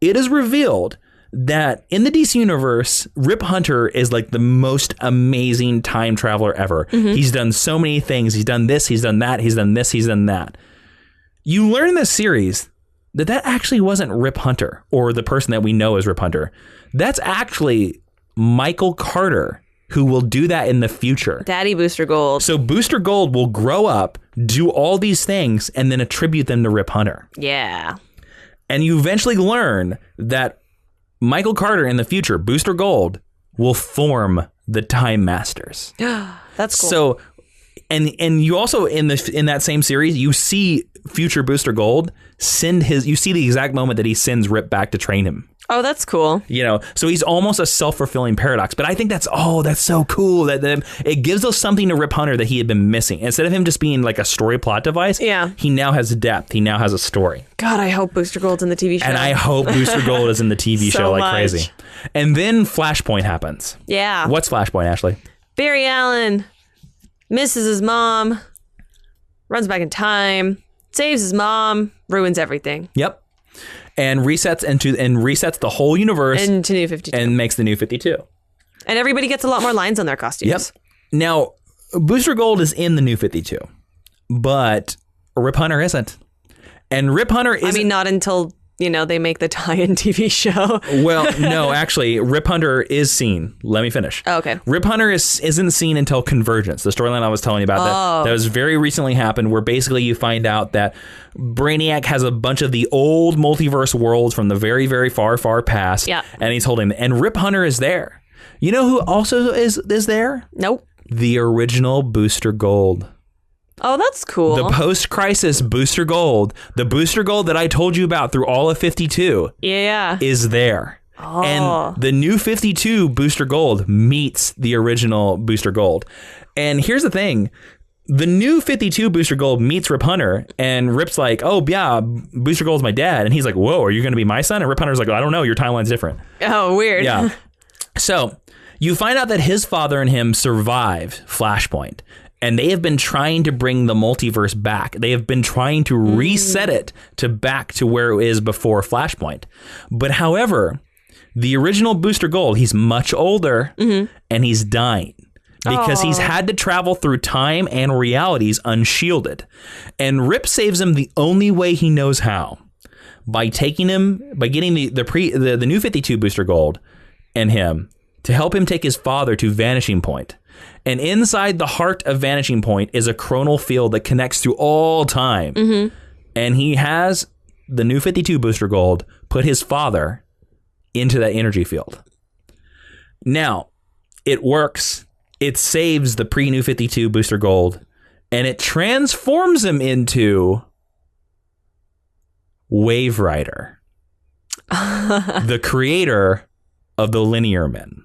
It is revealed that in the DC universe, Rip Hunter is like the most amazing time traveler ever. He's done so many things. He's done this, he's done that, he's done this, he's done that. You learn in this series that actually wasn't Rip Hunter, or the person that we know as Rip Hunter. That's actually Michael Carter, who will do that in the future. Daddy Booster Gold. So Booster Gold will grow up, do all these things, and then attribute them to Rip Hunter. Yeah. And you eventually learn that Michael Carter in the future, Booster Gold, will form the Time Masters. That's cool. So, and you also in that same series, you see future Booster Gold you see the exact moment that he sends Rip back to train him. Oh, that's cool. You know, so he's almost a self-fulfilling paradox. But I think that's so cool that it gives us something to Rip Hunter that he had been missing. Instead of him just being like a story plot device, he now has depth. He now has a story. God, I hope Booster Gold's in the TV show. And I hope Booster Gold is in the TV show like much. crazy. And then Flashpoint happens. Yeah. What's Flashpoint, Ashley? Barry Allen misses his mom, runs back in time, saves his mom, ruins everything. Yep. And resets the whole universe into New 52. And makes the New 52. And everybody gets a lot more lines on their costumes. Yep. Now, Booster Gold is in the New 52, but Rip Hunter isn't. And Rip Hunter isn't. I mean, not until, they make the tie-in TV show. Well, no, actually, Rip Hunter is seen. Let me finish. Oh, okay. Rip Hunter isn't seen until Convergence, the storyline I was telling you about that was very recently happened, where basically you find out that Brainiac has a bunch of the old multiverse worlds from the very, very far, far past. Yeah. And he's holding them. And Rip Hunter is there. You know who also is there? Nope. The original Booster Gold. Oh, that's cool. The post-crisis Booster Gold, the Booster Gold that I told you about through all of 52, is there. Oh. And the New 52 Booster Gold meets the original Booster Gold. And here's the thing. The New 52 Booster Gold meets Rip Hunter, and Rip's like, oh, yeah, Booster Gold's my dad. And he's like, whoa, are you going to be my son? And Rip Hunter's like, I don't know, your timeline's different. Oh, weird. Yeah. So you find out that his father and him survived Flashpoint. And they have been trying to bring the multiverse back. They have been trying to reset it back to where it is before Flashpoint. But however, the original Booster Gold, he's much older and he's dying because he's had to travel through time and realities unshielded. And Rip saves him the only way he knows how, by getting the New 52 Booster Gold and him to help him take his father to Vanishing Point. And inside the heart of Vanishing Point is a chronal field that connects through all time. And he has the New 52 Booster Gold put his father into that energy field. Now, it works. It saves the pre-New 52 Booster Gold, and it transforms him into Wave Rider, the creator of the Linear Men.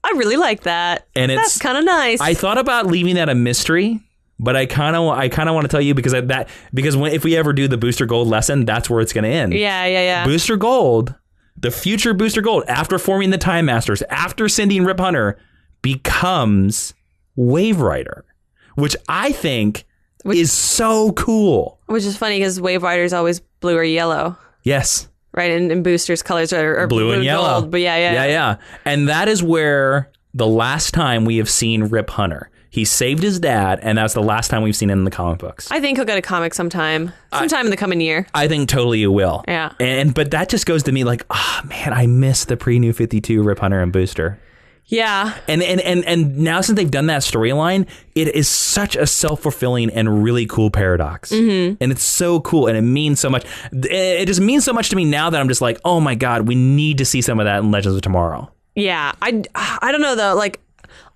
I really like that. And that's kind of nice. I thought about leaving that a mystery, but I kind of want to tell you because if we ever do the Booster Gold lesson, that's where it's going to end. Yeah. Booster Gold, the future Booster Gold, after forming the Time Masters, after sending Rip Hunter, becomes Wave Rider, which I think is so cool. Which is funny because Wave Rider is always blue or yellow. Yes. Right, and Booster's colors are blue and yellow. Gold, but yeah. And that is where the last time we have seen Rip Hunter. He saved his dad, and that's the last time we've seen him in the comic books. I think he'll get a comic sometime in the coming year. I think totally you will. Yeah. But that just goes to me like, man, I miss the pre-New 52 Rip Hunter and Booster. Yeah. And now since they've done that storyline, it is such a self-fulfilling and really cool paradox. And it's so cool, and it means so much. It just means so much to me now that I'm just like, oh my God, we need to see some of that in Legends of Tomorrow. Yeah. I don't know though. Like,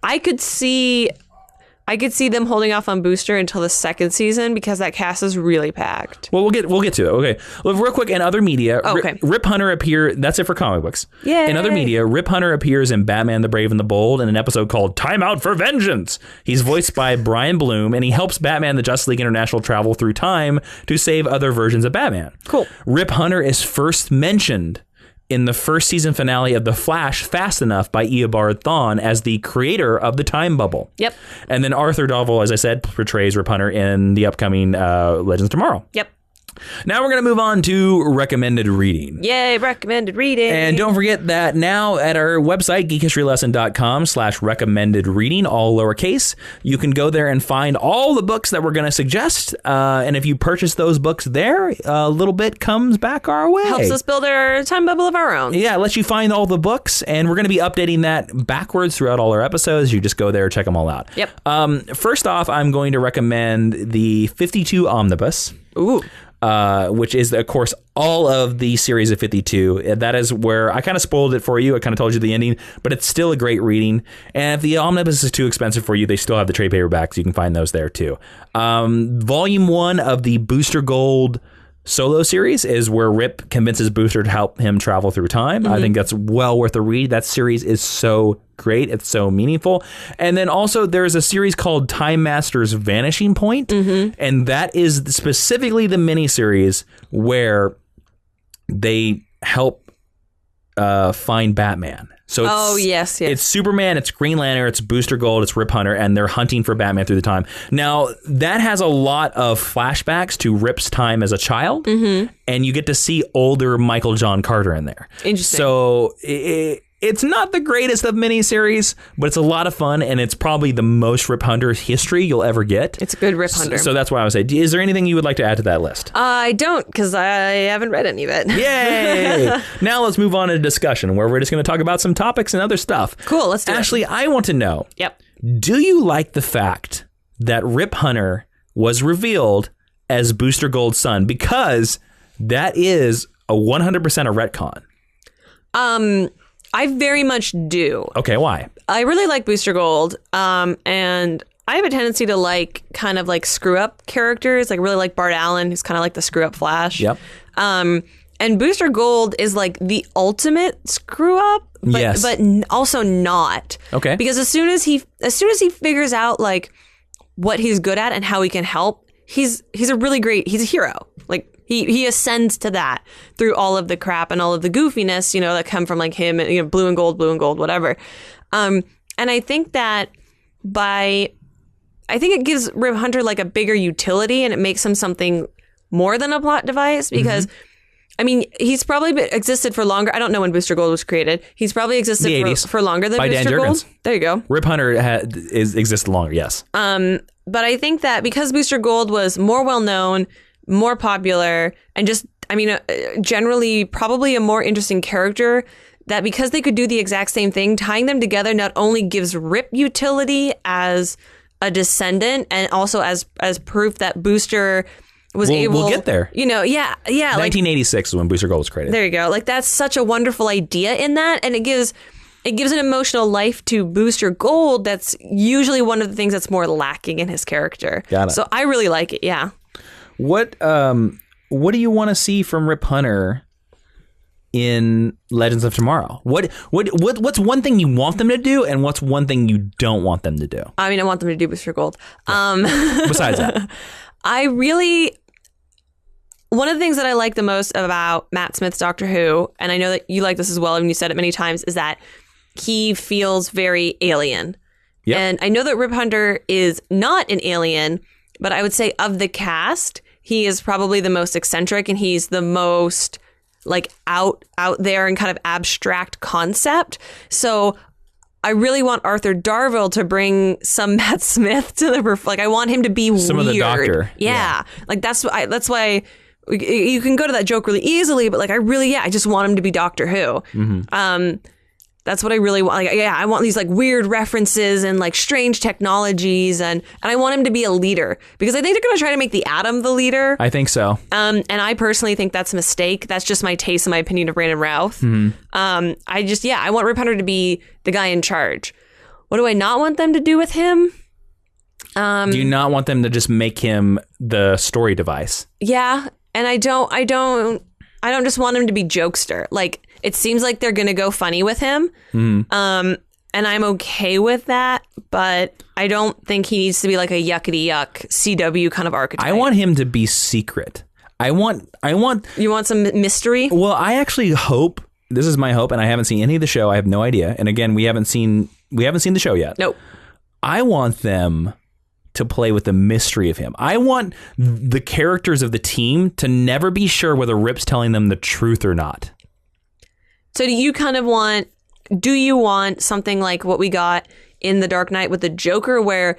I could see them holding off on Booster until the second season because that cast is really packed. Well, we'll get to it. Okay. Well, real quick, in other media, okay. Rip Hunter appears. That's it for comic books. Yeah. In other media, Rip Hunter appears in Batman: The Brave and the Bold in an episode called "Time Out for Vengeance." He's voiced by Brian Bloom, and he helps Batman: The Justice League International travel through time to save other versions of Batman. Cool. Rip Hunter is first mentioned in the first season finale of The Flash Fast Enough by Eobard Thawne as the creator of the time bubble. Yep. And then Arthur Darvill, as I said, portrays Rip Hunter in the upcoming Legends of Tomorrow. Yep. Now we're going to move on to recommended reading. Yay, recommended reading. And don't forget that now at our website, geekhistorylesson.com/recommended reading, all lowercase, you can go there and find all the books that we're going to suggest. And if you purchase those books there, a little bit comes back our way. Helps us build our time bubble of our own. Yeah, it lets you find all the books. And we're going to be updating that backwards throughout all our episodes. You just go there, check them all out. Yep. First off, I'm going to recommend the 52 Omnibus. Ooh. Which is, of course, all of the series of 52. That is where I kind of spoiled it for you. I kind of told you the ending, but it's still a great reading. And if the omnibus is too expensive for you, they still have the trade paperbacks. You can find those there, too. Volume 1 of the Booster Gold solo series is where Rip convinces Booster to help him travel through time. I think that's well worth a read. That series is so great. It's so meaningful. And then also there's a series called Time Master's Vanishing Point, and that is specifically the miniseries where they help find Batman. So yes. It's Superman, it's Green Lantern, it's Booster Gold, it's Rip Hunter, and they're hunting for Batman through the time. Now, that has a lot of flashbacks to Rip's time as a child, and you get to see older Michael John Carter in there. Interesting. So it's not the greatest of miniseries, but it's a lot of fun, and it's probably the most Rip Hunter history you'll ever get. It's a good Rip Hunter. So that's why I would say, is there anything you would like to add to that list? I don't, because I haven't read any of it. Yay! Now let's move on to discussion, where we're just going to talk about some topics and other stuff. Cool, let's do it. Ashley, I want to know, Yep. do you like the fact that Rip Hunter was revealed as Booster Gold's son? Because that is a 100% a retcon. I very much do. Okay, why? I really like Booster Gold, and I have a tendency to like kind of like screw up characters. Like really like Bart Allen, who's kind of like the screw up Flash. Yep. And Booster Gold is like the ultimate screw up, but also not. Okay. Because as soon as he figures out like what he's good at and how he can help, he's a hero. Like he ascends to that through all of the crap and all of the goofiness, that come from like him and blue and gold, whatever. And I think that I think it gives Rip Hunter like a bigger utility, and it makes him something more than a plot device because. I mean, he's probably existed for longer. I don't know when Booster Gold was created. He's probably existed for longer than by Booster Dan Gold. Jurgens. There you go. Rip Hunter existed longer, yes. But I think that because Booster Gold was more well-known, more popular, and just, generally probably a more interesting character, that because they could do the exact same thing, tying them together not only gives Rip utility as a descendant and also as proof that Booster was able... We'll get there. Yeah. 1986 is when Booster Gold was created. There you go. Like, that's such a wonderful idea in that, and it gives an emotional life to Booster Gold that's usually one of the things that's more lacking in his character. Got it. So I really like it, yeah. What do you want to see from Rip Hunter in Legends of Tomorrow? What's one thing you want them to do, and what's one thing you don't want them to do? I want them to do Booster Gold. Yeah. Besides that, one of the things that I like the most about Matt Smith's Doctor Who, and I know that you like this as well, and you said it many times, is that he feels very alien. Yep. And I know that Rip Hunter is not an alien, but I would say of the cast, he is probably the most eccentric, and he's the most like out there and kind of abstract concept. So I really want Arthur Darvill to bring some Matt Smith to I want him to be some weird. Of the Doctor. Yeah. Like that's why you can go to that joke really easily, but like I just want him to be Doctor Who. Mm-hmm. That's what I really want. I want these like weird references and like strange technologies, and I want him to be a leader, because I think they're going to try to make the Atom the leader. I think so. And I personally think that's a mistake. That's just my taste and my opinion of Brandon Routh. Mm-hmm. I want Rip Hunter to be the guy in charge. What do I not want them to do with him? Do you not want them to just make him the story device? Yeah, and I don't just want him to be jokester. Like, it seems like they're going to go funny with him. Mm. And I'm okay with that, but I don't think he needs to be like a yuckity yuck CW kind of archetype. I want him to be secret. I want You want some mystery? Well, I actually hope this is my hope, and I haven't seen any of the show. I have no idea. And again, we haven't seen the show yet. Nope. I want them to play with the mystery of him. I want the characters of the team to never be sure whether Rip's telling them the truth or not. So do you want something like what we got in The Dark Knight with the Joker, where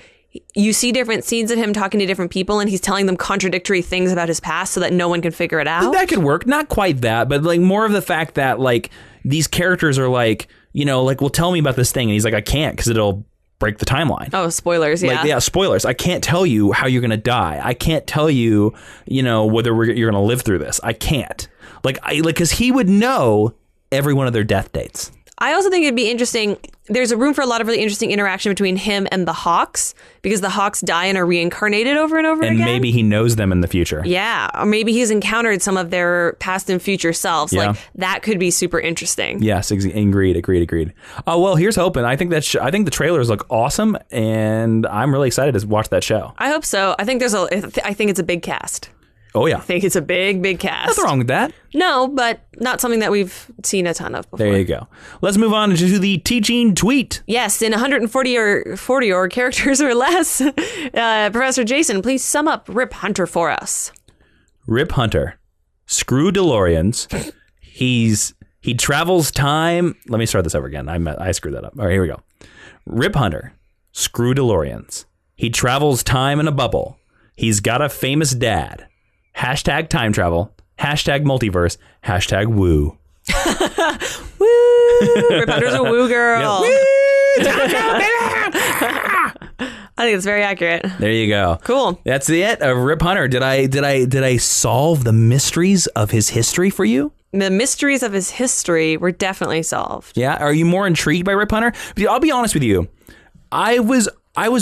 you see different scenes of him talking to different people and he's telling them contradictory things about his past so that no one can figure it out? That could work. Not quite that, but like more of the fact that like these characters are like, well, tell me about this thing. And he's like, I can't because it'll break the timeline. Oh, spoilers. Yeah. Spoilers. I can't tell you how you're going to die. I can't tell you, whether you're going to live through this. I can't. Because he would know every one of their death dates. I also think it'd be interesting. There's a room for a lot of really interesting interaction between him and the Hawks, because the Hawks die and are reincarnated over and over again. And maybe he knows them in the future. Yeah. Or maybe he's encountered some of their past and future selves. Yeah. Like, that could be super interesting. Yes. Agreed. Oh, well, here's hoping. I think the trailers look awesome, and I'm really excited to watch that show. I hope so. I think it's a big cast. Oh, yeah. I think it's a big cast. Nothing wrong with that. No, but not something that we've seen a ton of before. There you go. Let's move on to the teaching tweet. Yes, in 140 or 40 or characters or less, Professor Jason, please sum up Rip Hunter for us. Rip Hunter. Screw DeLoreans. He travels time. Let me start this over again. I screwed that up. All right, here we go. Rip Hunter. Screw DeLoreans. He travels time in a bubble. He's got a famous dad. Hashtag time travel. Hashtag multiverse. Hashtag woo. Woo! Rip Hunter's a woo girl. Yeah. Woo! I think it's very accurate. There you go. Cool. That's it of Rip Hunter. Did I solve the mysteries of his history for you? The mysteries of his history were definitely solved. Yeah. Are you more intrigued by Rip Hunter? I'll be honest with you. I was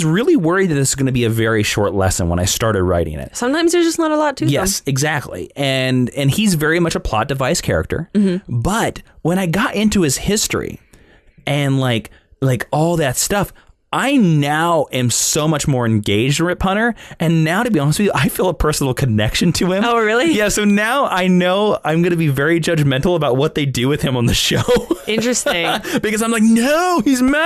really worried that this was going to be a very short lesson when I started writing it. Sometimes there's just not a lot to them. Yes, exactly. And he's very much a plot device character. Mm-hmm. But when I got into his history and like all that stuff, I now am so much more engaged in Rip Hunter. And now, to be honest with you, I feel a personal connection to him. Oh, really? Yeah. So now I know I'm going to be very judgmental about what they do with him on the show. Interesting. Because I'm like, no, he's mine.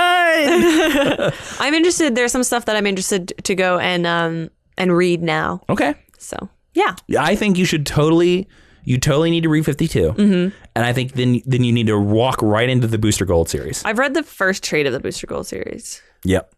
I'm interested. There's some stuff that I'm interested to go and read now. Okay. So, yeah. I think you totally need to read 52. Mm-hmm. And I think then you need to walk right into the Booster Gold series. I've read the first trade of the Booster Gold series. Yep.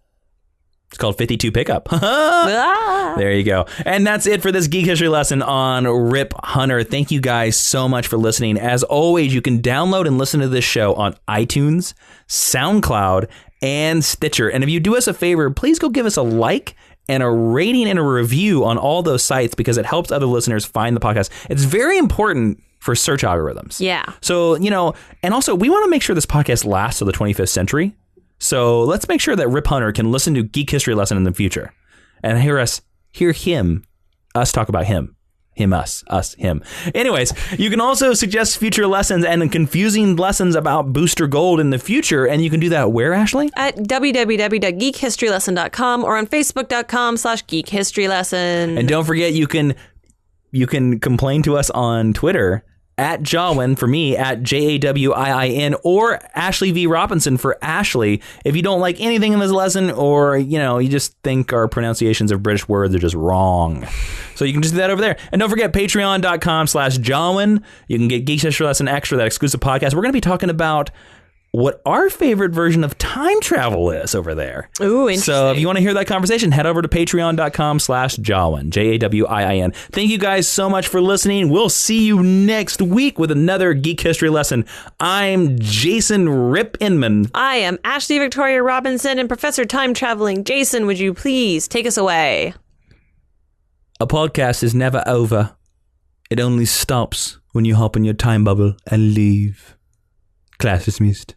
It's called 52 Pickup. There you go. And that's it for this Geek History lesson on Rip Hunter. Thank you guys so much for listening. As always, you can download and listen to this show on iTunes, SoundCloud, and Stitcher. And if you do us a favor, please go give us a like and a rating and a review on all those sites, because it helps other listeners find the podcast. It's very important for search algorithms. Yeah. So, and also we want to make sure this podcast lasts till the 25th century. So let's make sure that Rip Hunter can listen to Geek History Lesson in the future and hear us talk about him, us, him. Anyways, you can also suggest future lessons and confusing lessons about Booster Gold in the future. And you can do that where, Ashley? At www.geekhistorylesson.com or on facebook.com/geekhistorylesson. And don't forget, you can complain to us on Twitter at Jawin for me, at JAWIIN, or Ashley V. Robinson for Ashley. If you don't like anything in this lesson, or, you just think our pronunciations of British words are just wrong. So you can just do that over there. And don't forget, patreon.com/Jawin. You can get Geek History Lesson Extra, that exclusive podcast. We're going to be talking about what our favorite version of time travel is over there. Ooh, interesting. So if you want to hear that conversation, head over to patreon.com/Jawin, JAWIIN. Thank you guys so much for listening. We'll see you next week with another Geek History lesson. I'm Jason Rip Inman. I am Ashley Victoria Robinson, and Professor Time Traveling Jason, would you please take us away? A podcast is never over. It only stops when you hop in your time bubble and leave. Class dismissed.